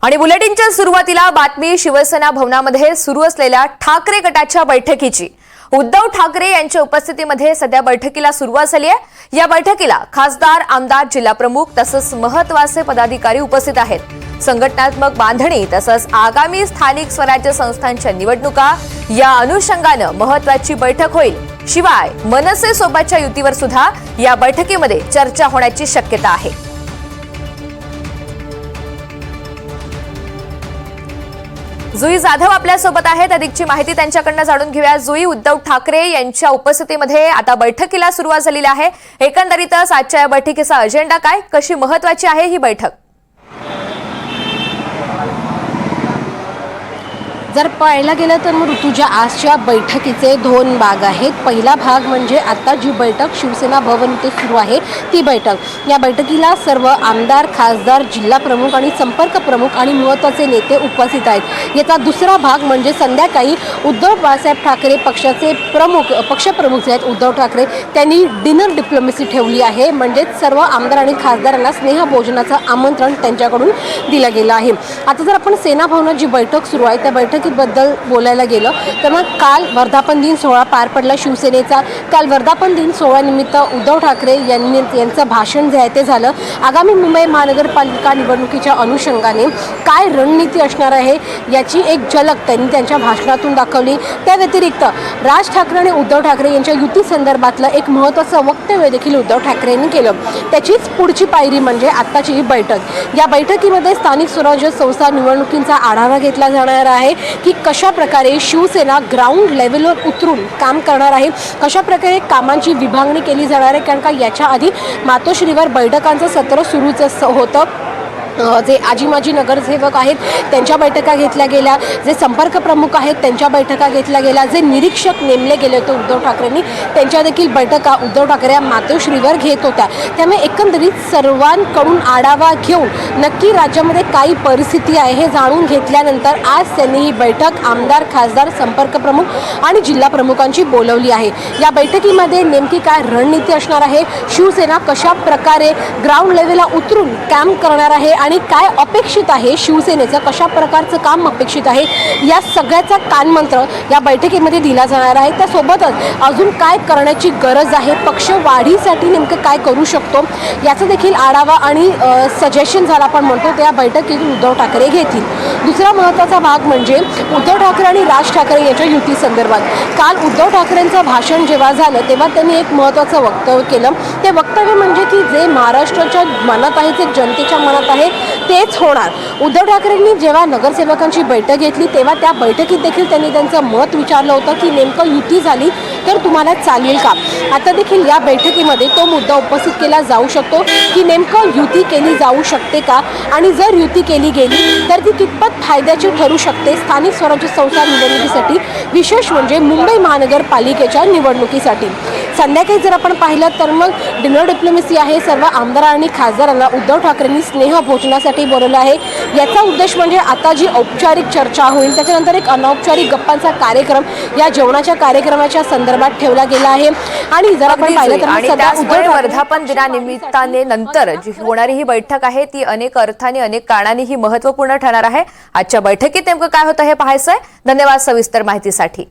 आणि बुलेटिनच्या सुरुवातीला बातमी शिवसेना भवनामध्ये सुरू असलेल्या ठाकरे गटाच्या बैठकीची। उद्धव ठाकरे यांच्या उपस्थितीमध्ये सध्या बैठकीला सुरुवात झाली आहे। या बैठकीला खासदार, आमदार, जिल्हा प्रमुख तसंच महत्त्वाचे पदाधिकारी उपस्थित आहेत। संघटनात्मक बांधणी तसंच आगामी स्थानिक स्वराज्य संस्थांच्या निवडणुका या अनुषंगाने महत्त्वाची बैठक होईल। शिवाय मनसे सोबतच्या युतीवर सुद्धा या बैठकीमध्ये चर्चा होण्याची शक्यता आहे। जुई जाधव आपल्या सोबत आहेत। अधिकची माहिती त्यांच्याकडून जाणून घेऊया। जुई, उद्धव ठाकरे यांच्या उपस्थितीमध्ये आता बैठकीला सुरुवात झालेली आहे। एकंदरीतच आजच्या या बैठकीचा अजेंडा काय, कशी महत्त्वाची आहे ही बैठक? जर पाहायला गेलं तर मग ऋतुजा, आजच्या बैठकीचे दोन भाग आहेत। पहिला भाग म्हणजे आता जी बैठक शिवसेना भवन इथे सुरू आहे ती बैठक। या बैठकीला सर्व आमदार, खासदार, जिल्हा प्रमुख आणि संपर्क प्रमुख आणि महत्त्वाचे नेते उपस्थित आहेत। याचा दुसरा भाग म्हणजे संध्याकाळी उद्धव बाळासाहेब ठाकरे पक्षाचे पक्षप्रमुख जे आहेत उद्धव ठाकरे त्यांनी डिनर डिप्लोमसी ठेवली आहे। म्हणजे सर्व आमदार आणि खासदारांना स्नेहभोजनाचं आमंत्रण त्यांच्याकडून दिलं गेलं आहे। आता जर आपण सेना भवनात जी बैठक सुरू आहे त्या बद्दल बोलायला गेलं तर मग काल वर्धापन दिन सोहळा पार पडला शिवसेनेचा। काल वर्धापन दिन सोहळ्यानिमित्त उद्धव ठाकरे यांचं भाषण जे आहे ते झालं। आगामी मुंबई महानगरपालिका निवडणुकीच्या अनुषंगाने काय रणनीती असणार आहे याची एक झलक त्यांनी त्यांच्या भाषणातून दाखवली। त्या व्यतिरिक्त राज ठाकरे आणि उद्धव ठाकरे यांच्या युती संदर्भातलं एक महत्त्वाचं वक्तव्य देखील उद्धव ठाकरे यांनी केलं। त्याचीच पुढची पायरी म्हणजे आत्ताची ही बैठक। या बैठकीमध्ये स्थानिक स्वराज्य संस्था निवडणुकींचा आढावा घेतला जाणार आहे की कशा प्रकारे शिवसेना ग्राउंड लेवलवर उतरून काम करणार आहे, कशा प्रकारे कामांची विभागणी केली जाणार आहे। कारण का याच्या आधी मातोश्रीवर बैठकांचं सत्र सुरूच होतं। जे आजी माजी नगरसेवक आहेत त्यांच्या बैठका घेतल्या गेल्या, जे संपर्क प्रमुख आहेत त्यांच्या बैठका घेतल्या गेल्या, जे निरीक्षक नेमले गेले होते उद्धव ठाकरेंनी त्यांच्या देखील बैठका उद्धव ठाकरे या मातोश्रीवर घेत होत्या। त्यामुळे एकंदरीत सर्वांकडून आढावा घेऊन नक्की राज्यामध्ये काय परिस्थिती आहे हे जाणून घेतल्यानंतर आज त्यांनी ही बैठक आमदार, खासदार, संपर्क प्रमुख आणि जिल्हा प्रमुखांची बोलवली आहे। या बैठकीमध्ये नेमकी काय रणनीती असणार आहे, शिवसेना कशा प्रकारे ग्राउंड लेवलला उतरून काम करणार आहे आणि काय अपेक्षित आहे, शिवसेनेचं कशा प्रकारचं काम अपेक्षित आहे, या सगळ्याचा कानमंत्र या बैठकीमध्ये दिला जाणार आहे। त्यासोबतच अजून काय करण्याची गरज आहे, पक्ष वाढीसाठी नेमकं काय करू शकतो याचा देखील आढावा आणि सजेशन झाला आपण म्हणतो त्या बैठकीत उद्धव ठाकरे घेतील। दुसरा महत्त्वाचा भाग म्हणजे उद्धव ठाकरे आणि राज ठाकरे यांच्या युती संदर्भात। काल उद्धव ठाकरेंचं भाषण जेव्हा झालं तेव्हा त्यांनी एक महत्त्वाचं वक्तव्य केलं। ते वक्तव्य म्हणजे की जे महाराष्ट्राच्या मनात आहे, जे जनतेच्या मनात आहे तेच होणार। उद्धव ठाकरेंनी जेव्हा नगरसेवकांची बैठक घेतली तेव्हा त्या बैठकीत देखील त्यांनी त्यांचं मत विचारलं होतं की नेमकं युती झाली तर तुम्हाला चालेल का। आता देखील या बैठकीमध्ये तो मुद्दा उपस्थित केला जाऊ शकतो की नेमकं युती केली जाऊ शकते का आणि जर युती केली गेली तर ती कितपत फायद्याची ठरू शकते स्थानिक स्वराज्य संस्था निवडणुकीसाठी, विशेष म्हणजे मुंबई महानगरपालिकेच्या निवडणुकीसाठी। संध्याकाळी जर आपण पाहिलं तर मग डिनर डिप्लोमसी आहे। सर्व आमदार आणि खासदारांना उद्धव ठाकरेंनी स्नेहभोजनासाठी बोलवलं आहे। याचा उद्देश म्हणजे आता जी औपचारिक चर्चा होईल त्याच्यानंतर एक अनौपचारिक गप्पांचा कार्यक्रम या जेवणाच्या कार्यक्रमाच्या संदर्भात ठेवला गेला आहे। आणि जर आपण पाहिलं तर वर्धापन दिनानिमित्ताने नंतर जी होणारी ही बैठक आहे ती अनेक अर्थाने, अनेक कारणांनी ही महत्त्वपूर्ण ठरणार आहे। आजच्या बैठकीत नेमकं काय होतं हे पाहायचंय। धन्यवाद सविस्तर माहितीसाठी।